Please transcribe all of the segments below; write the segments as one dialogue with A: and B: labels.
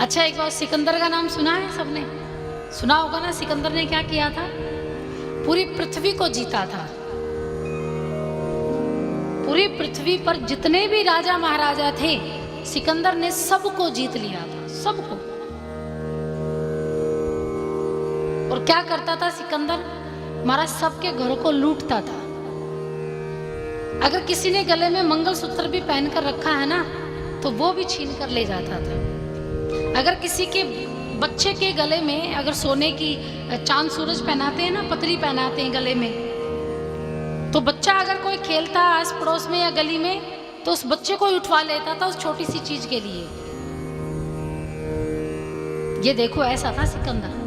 A: अच्छा, एक बार सिकंदर का नाम सुना है सबने? सुना होगा ना। सिकंदर ने क्या किया था? पूरी पृथ्वी को जीता था। पूरी पृथ्वी पर जितने भी राजा महाराजा थे, सिकंदर ने सबको जीत लिया था, सबको। और क्या करता था सिकंदर? महाराज सबके घरों को लूटता था। अगर किसी ने गले में मंगलसूत्र भी पहनकर रखा है ना, तो वो भी छीन कर ले जाता था। अगर किसी के बच्चे के गले में अगर सोने की चांद सूरज पहनाते हैं ना, पतरी पहनाते हैं गले में, तो बच्चा अगर कोई खेलता आस पड़ोस में या गली में, तो उस बच्चे को ही उठवा लेता था उस छोटी सी चीज के लिए। ये देखो, ऐसा था सिकंदर।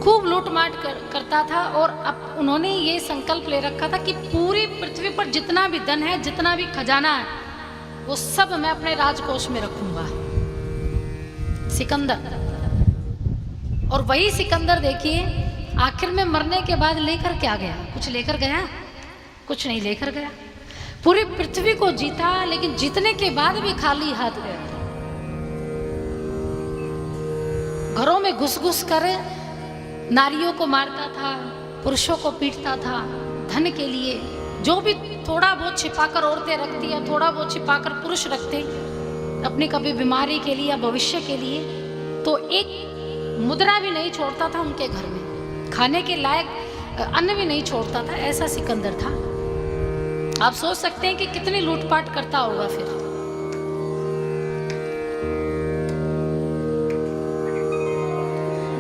A: खूब लूटमाट करता था। और अब उन्होंने ये संकल्प ले रखा था कि पूरी पृथ्वी पर जितना भी धन है, जितना भी खजाना है, वो सब मैं अपने राजकोष में रखूंगा। सिकंदर। और वही सिकंदर देखिए, आखिर में मरने के बाद लेकर क्या गया? कुछ लेकर गया? कुछ नहीं लेकर गया। पूरी पृथ्वी को जीता, लेकिन जीतने के बाद भी खाली हाथ गया। घरों में घुस घुस कर नारियों को मारता था, पुरुषों को पीटता था धन के लिए। जो भी थोड़ा बहुत छिपाकर औरतें रखती या थोड़ा बहुत छिपाकर पुरुष रखते अपनी कभी बीमारी के लिए या भविष्य के लिए, तो एक मुद्रा भी नहीं छोड़ता था उनके घर में। खाने के लायक अन्न भी नहीं छोड़ता था। ऐसा सिकंदर था। आप सोच सकते हैं कि कितनी लूटपाट करता होगा। फिर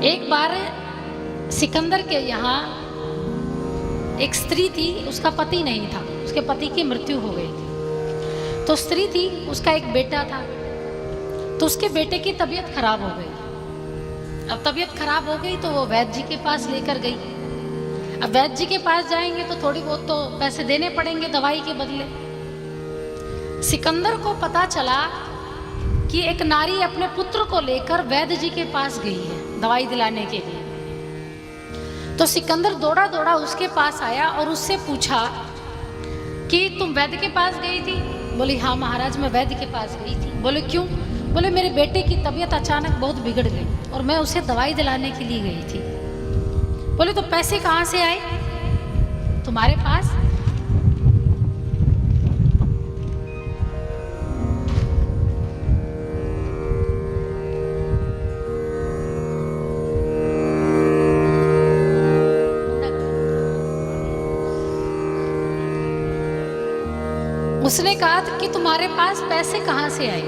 A: एक बार सिकंदर के यहाँ एक स्त्री थी, उसका पति नहीं था, उसके पति की मृत्यु हो गई थी। तो स्त्री थी, उसका एक बेटा था। तो उसके बेटे की तबीयत खराब हो गई। अब तबीयत खराब हो गई तो वो वैद्य जी के पास लेकर गई। अब वैद्य जी के पास जाएंगे तो थोड़ी बहुत तो पैसे देने पड़ेंगे दवाई के बदले। सिकंदर को पता चला कि एक नारी अपने पुत्र को लेकर वैद्य जी के पास गई है दवाई दिलाने के लिए। तो सिकंदर दौड़ा दौड़ा उसके पास आया और उससे पूछा कि तुम वैद्य के पास गई थी? बोली हाँ महाराज, मैं वैद्य के पास गई थी। बोले क्यों? बोले मेरे बेटे की तबीयत अचानक बहुत बिगड़ गई और मैं उसे दवाई दिलाने के लिए गई थी। बोले तो पैसे कहाँ से आए तुम्हारे पास? उसने कहा कि तुम्हारे पास पैसे कहाँ से आए?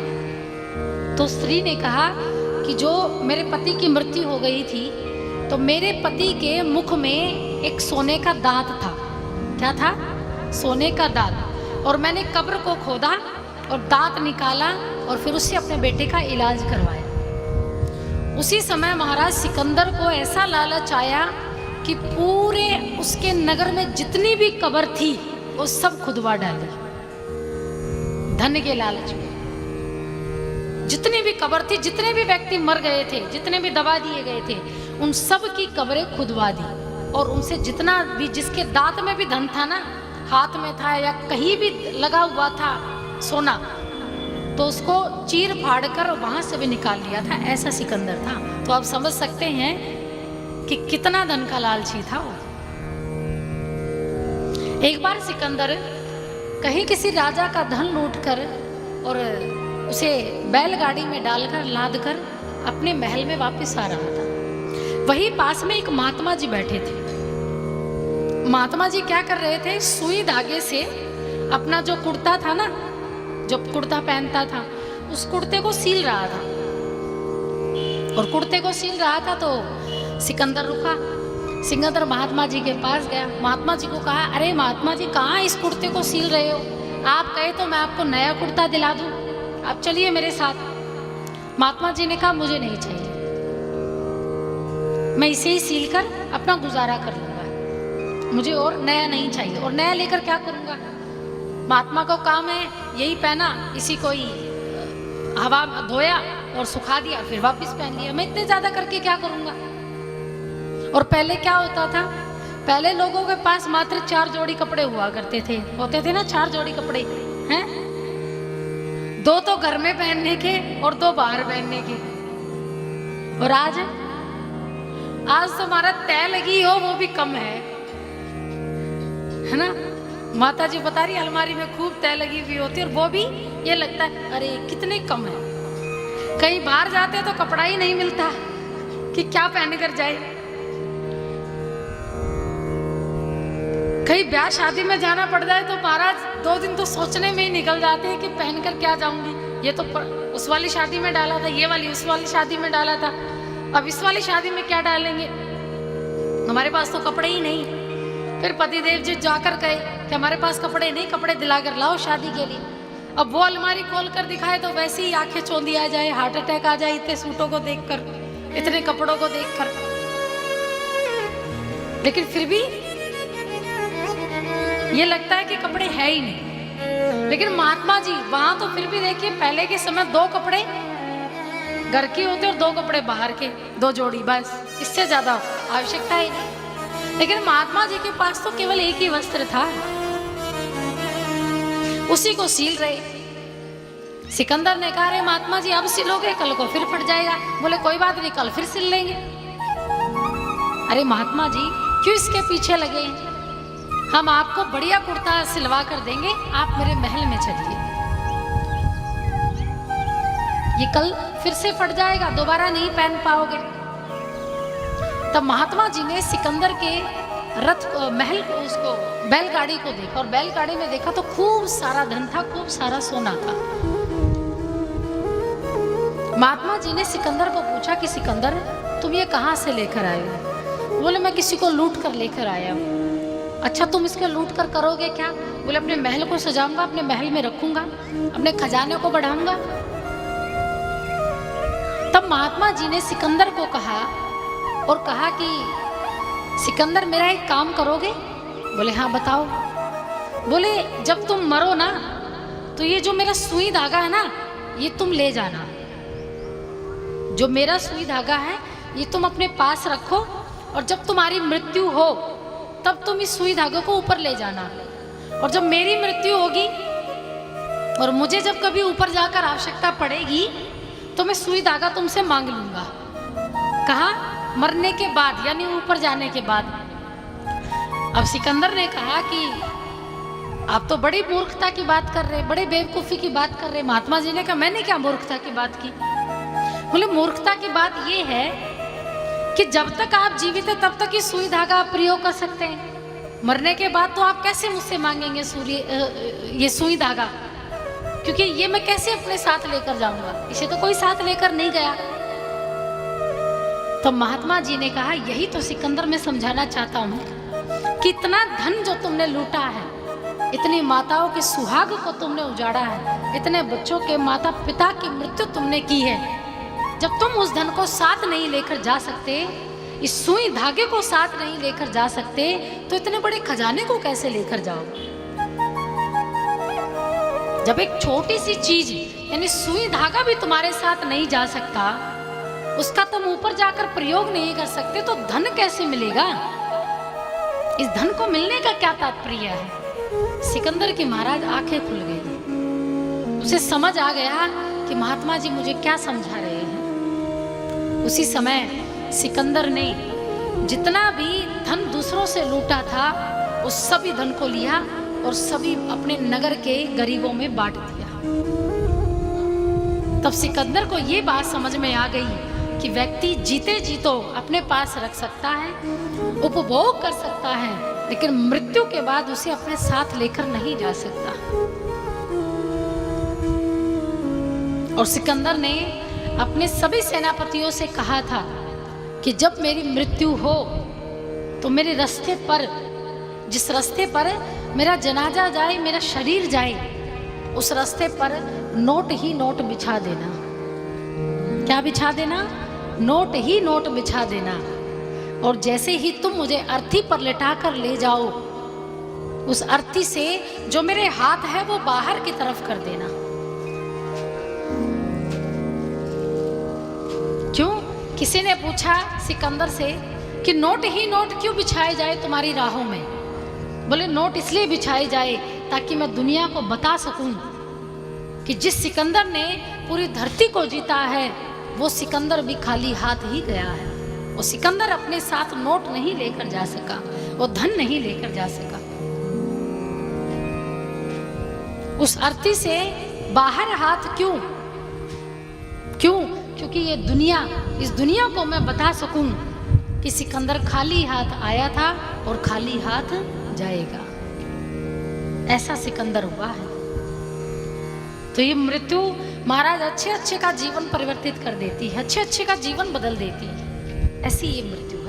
A: तो स्त्री ने कहा कि जो मेरे पति की मृत्यु हो गई थी, तो मेरे पति के मुख में एक सोने का दांत था। क्या था? सोने का दांत। और मैंने कब्र को खोदा और दांत निकाला और फिर उससे अपने बेटे का इलाज करवाया। उसी समय महाराज सिकंदर को ऐसा लालच आया कि पूरे उसके नगर में जितनी भी कब्र थी वो सब खुदवा डाली। धन के लालच में जितनी भी कब्र थी, जितने भी व्यक्ति मर गए थे, जितने भी दबा दिए गए थे, उन सब की कब्रें खुदवा दी। और उनसे जितना भी, जिसके दांत में भी धन था ना, हाथ में था या कहीं भी लगा हुआ था सोना, तो उसको चीर फाड़ कर वहां से भी निकाल लिया था। ऐसा सिकंदर था। तो आप समझ सकते हैं कि कितना धन का लालची था वो। एक बार सिकंदर कहीं किसी राजा का धन लूटकर और उसे बैलगाड़ी में डालकर लादकर अपने महल में वापस आ रहा था। वहीं पास में एक महात्मा जी बैठे थे। महात्मा जी क्या कर रहे थे? सुई धागे से अपना जो कुर्ता था ना, जो कुर्ता पहनता था, उस कुर्ते को सील रहा था। और कुर्ते को सील रहा था तो सिकंदर रुका। सिकंदर महात्मा जी के पास गया। महात्मा जी को कहा, अरे महात्मा जी, कहाँ इस कुर्ते को सील रहे हो? आप कहे तो मैं आपको नया कुर्ता दिला दूं, आप चलिए मेरे साथ। महात्मा जी ने कहा, मुझे नहीं चाहिए, मैं इसे ही सील कर अपना गुजारा कर लूंगा, मुझे और नया नहीं चाहिए। और नया लेकर क्या करूंगा? महात्मा को काम है यही पहना, इसी को ही हवा धोया और सुखा दिया, फिर वापस पहन लिया। मैं इतने ज्यादा करके क्या करूंगा? और पहले क्या होता था? पहले लोगों के पास मात्र 4 जोड़ी कपड़े हुआ करते थे। होते थे ना 4 जोड़ी कपड़े, हैं? 2 तो घर में पहनने के और 2 बाहर पहनने के। और आज तो हमारा तय लगी हो वो भी कम है ना। माता जी बता रही अलमारी में खूब तय लगी हुई होती है और वो भी ये लगता है अरे कितने कम है। कहीं बाहर जाते हैं तो कपड़ा ही नहीं मिलता कि क्या पहन कर जाए। कहीं ब्याह शादी में जाना पड़ जाए तो महाराज 2 दिन तो सोचने में ही निकल जाते हैं कि पहनकर क्या जाऊंगी। ये तो उस वाली शादी में डाला था, ये वाली उस वाली शादी में डाला था, अब इस वाली शादी में क्या डालेंगे, हमारे पास तो कपड़े ही नहीं। फिर पतिदेव जी जाकर कहे कि हमारे पास कपड़े नहीं, कपड़े दिलाकर लाओ शादी के लिए। अब वो अलमारी खोल कर दिखाए तो वैसे ही आंखें चौंधी आ जाए, हार्ट अटैक आ जाए इतने सूटों को देखकर, इतने कपड़ों को देखकर। लेकिन फिर भी ये लगता है कि कपड़े है ही नहीं। लेकिन महात्मा जी वहां तो फिर भी देखिए पहले के समय 2 कपड़े घर के होते और 2 कपड़े बाहर के, 2 जोड़ी, बस इससे ज्यादा आवश्यकता ही नहीं। लेकिन महात्मा जी के पास तो केवल एक ही वस्त्र था, उसी को सील रहे। सिकंदर ने कहा अरे महात्मा जी अब सिलोगे, कल को फिर फट जाएगा। बोले कोई बात नहीं, कल फिर सिल लेंगे। अरे महात्मा जी क्यों इसके पीछे लगे, हम आपको बढ़िया कुर्ता सिलवा कर देंगे, आप मेरे महल में चलिए। ये कल फिर से फट जाएगा, दोबारा नहीं पहन पाओगे। तब महात्मा जी ने सिकंदर के रथ महल को, उसको बैलगाड़ी को देखा और बैलगाड़ी में देखा तो खूब सारा धन था, खूब सारा सोना था। महात्मा जी ने सिकंदर को पूछा कि सिकंदर तुम ये कहां से लेकर आए हो? बोले मैं किसी को लूट कर लेकर आया हूं। अच्छा तुम इसके लूट कर करोगे क्या? बोले अपने महल को सजाऊंगा, अपने महल में रखूंगा, अपने खजाने को बढ़ाऊंगा। तब महात्मा जी ने सिकंदर को कहा और कहा कि सिकंदर मेरा एक काम करोगे? बोले हाँ बताओ। बोले जब तुम मरो ना तो ये जो मेरा सुई धागा है ना ये तुम ले जाना। जो मेरा सुई धागा है ये तुम अपने पास रखो और जब तुम्हारी मृत्यु हो तब तुम इस सुई धागे को ऊपर ले जाना। और जब मेरी मृत्यु होगी और मुझे जब कभी ऊपर जाकर आवश्यकता पड़ेगी तो मैं सुई धागा तुमसे मांग लूंगा। कहा? मरने के बाद, यानी ऊपर जाने के बाद। अब सिकंदर ने कहा कि आप तो बड़ी मूर्खता की बात कर रहे, बड़े बेवकूफी की बात कर रहे। महात्मा जी ने कहा मैंने क्या मूर्खता की बात की? बोले मूर्खता की बात ये है कि जब तक आप जीवित हैं तब तक ही सुई धागा आप प्रयोग कर सकते हैं। मरने के बाद तो आप कैसे मुझसे मांगेंगे ये सुई धागा, क्योंकि ये मैं कैसे अपने साथ लेकर जाऊंगा, इसे तो कोई साथ लेकर नहीं गया। तो महात्मा जी ने कहा यही तो सिकंदर मैं समझाना चाहता हूं कि इतना धन जो तुमने लूटा है, इतनी माताओं के सुहाग को तुमने उजाड़ा है, इतने बच्चों के माता पिता की मृत्यु तुमने की है, जब तुम उस धन को साथ नहीं लेकर जा सकते, इस सुई धागे को साथ नहीं लेकर जा सकते, तो इतने बड़े खजाने को कैसे लेकर जाओगे? जब एक छोटी सी चीज यानी सुई धागा भी तुम्हारे साथ नहीं जा सकता, उसका तुम ऊपर जाकर प्रयोग नहीं कर सकते, तो धन कैसे मिलेगा? इस धन को मिलने का क्या तात्पर्य है? सिकंदर की महाराज आंखें खुल गई, उसे समझ आ गया कि महात्मा जी मुझे क्या समझा रहे हैं। उसी समय सिकंदर ने जितना भी धन दूसरों से लूटा था उस सभी धन को लिया और सभी अपने नगर के गरीबों में बांट दिया। तब सिकंदर को ये बात समझ में आ गई कि व्यक्ति जीते जीतो अपने पास रख सकता है, उपभोग कर सकता है, लेकिन मृत्यु के बाद उसे अपने साथ लेकर नहीं जा सकता। और सिकंदर ने अपने सभी सेनापतियों से कहा था कि जब मेरी मृत्यु हो तो मेरे रास्ते पर, जिस रास्ते पर मेरा जनाजा जाए, मेरा शरीर जाए, उस रास्ते पर नोट ही नोट बिछा देना। क्या बिछा देना? नोट ही नोट बिछा देना। और जैसे ही तुम मुझे अर्थी पर लेटा कर ले जाओ, उस अर्थी से जो मेरे हाथ है वो बाहर की तरफ कर देना। क्यों? किसी ने पूछा सिकंदर से कि नोट ही नोट क्यों बिछाए जाए तुम्हारी राहों में? बोले नोट इसलिए बिछाए जाए ताकि मैं दुनिया को बता सकूं कि जिस सिकंदर ने पूरी धरती को जीता है वो सिकंदर भी खाली हाथ ही गया है। वो सिकंदर अपने साथ नोट नहीं लेकर जा सका, वो धन नहीं लेकर जा सका। उस अर्थी से बाहर हाथ क्यों? क्योंकि ये दुनिया, इस दुनिया को मैं बता सकूं कि सिकंदर खाली हाथ आया था और खाली हाथ जाएगा। ऐसा सिकंदर हुआ है। तो ये मृत्यु महाराज अच्छे अच्छे का जीवन परिवर्तित कर देती है, अच्छे अच्छे का जीवन बदल देती है। ऐसी ये मृत्यु।